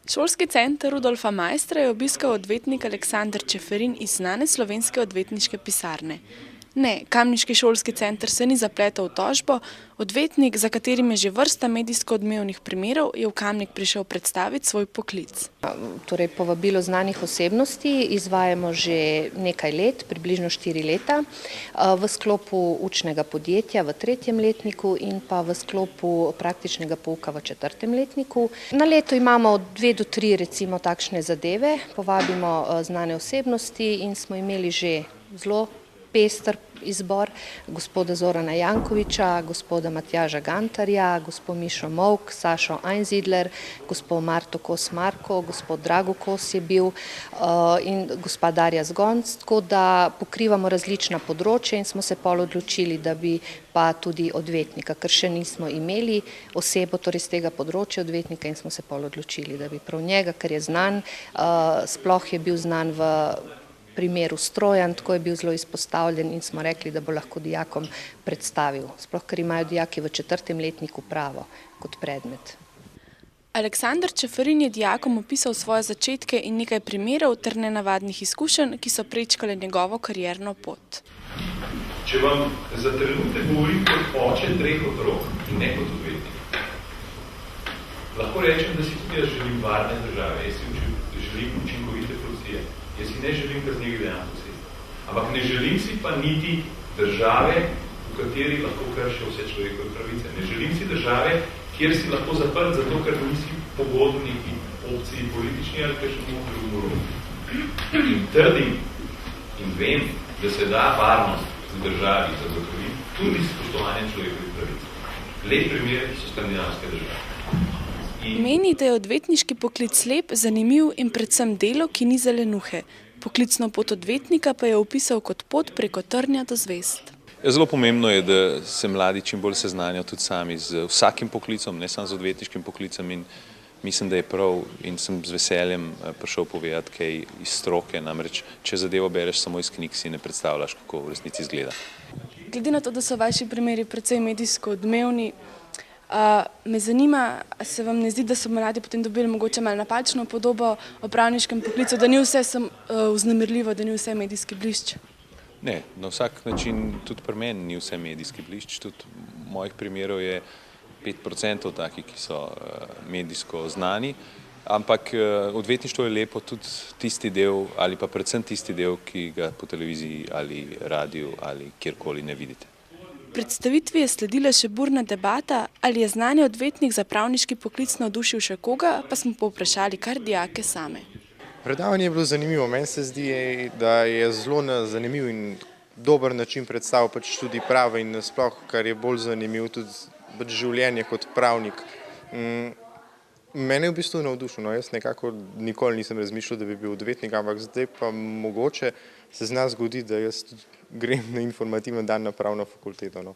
Šolski center Rudolfa Maistra je obiskal odvetnik Aleksander Čeferin iz znane slovenske odvetniške pisarne. Ne, kamniški šolski center se ni zapletel v tožbo, odvetnik, za katerim je že vrsta medijsko odmevnih primerov, je v Kamnik prišel predstaviti svoj poklic. Torej, povabilo znanih osebnosti izvajamo že nekaj let, približno 4 leta, v sklopu učnega podjetja v 3. letniku in pa v sklopu praktičnega pouka v 4. letniku. Na leto imamo 2 do 3 recimo takšne zadeve, povabimo znane osebnosti in smo imeli že zelo pester izbor gospoda Zorana Jankoviča, gospoda Matjaža Gantarja, gospod Mišo Molk, Sašo Einzidler, gospod Marto Kos-Marko, gospod Drago Kos je bil in gospa Darja Zgonc, tako da pokrivamo različna področja in smo se pol odločili, da bi pa tudi odvetnika, ker še nismo imeli osebo torej z tega področja odvetnika in smo se pol odločili, da bi prav njega, ker je znan, sploh je bil znan v primeru Strojan, tako je bil zelo izpostavljen in smo rekli, da bo lahko dijakom predstavil, sploh ker imajo dijaki v 4. letniku pravo kot predmet. Aleksander Čeferin je dijakom opisal svoje začetke in nekaj primerov ter nenavadnih izkušenj, ki so prečkale njegovo karierno pot. Če vam za trenutek govorim kot oče 3 otrok in ne kot odvetnik, lahko rečem, da si tudi jaz želim varne države, jaz si želim učinkovite policije. Jaz si ne želim kaznivih dejanj sosedstva. Ampak ne želim si pa niti države, v kateri lahko kršijo vse človekove pravice. Ne želim si države, kjer si lahko zaprt zato, ker nisi pogodil neki opciji politični ali kakšnemu drugemu. In trdim in vem, da se da varnost v državi zagotoviti tudi spoštovanje človekovih pravic. Lep primer so skandinavske države. Meni, da je odvetniški poklic lep, zanimiv in predvsem delo, ki ni zelenuhe. Poklicno pot odvetnika pa je opisal kot pot preko trnja do zvezd. Zelo pomembno je, da se mladi čim bolj seznanijo tudi sami z vsakim poklicom, ne samo z odvetniškim poklicem in mislim, da je prav in sem z veseljem prišel povedati kaj iz stroke, namreč če zadevo bereš samo iz knjig, si ne predstavljaš, kako v resnici izgleda. Glede na to, da so vaši primeri precej medijsko odmevni, me zanima, se vam ne zdi, da so mladi potem dobili mogoče malo napačno podobo o pravniškem poklicu, da ni vse vznemirljivo, da ni vse medijski blišč? Ne, na vsak način tudi pri meni ni vse medijski blišč, tudi mojih primerov je 5% takih, ki so medijsko znani, ampak odvetništvo je lepo tudi tisti del ali pa predvsem tisti del, ki ga po televiziji ali radiju ali kjerkoli ne vidite. Predstavitvi je sledila še burna debata, ali je znani odvetnik za pravniški poklic navdušil še koga, pa smo povprašali kar dijake same. Predavanje je bilo zanimivo, meni se zdi, da je zelo na zanimiv in dober način predstavil pač tudi pravo in nasploh, kar je bolj zanimiv tudi življenje kot pravnik. Mene je v bistvu navdušil, jaz nekako nikoli nisem razmišljal, da bi bil odvetnik, ampak zdaj pa mogoče se zna zgoditi, da jaz grem na informativen dan na pravno fakulteto.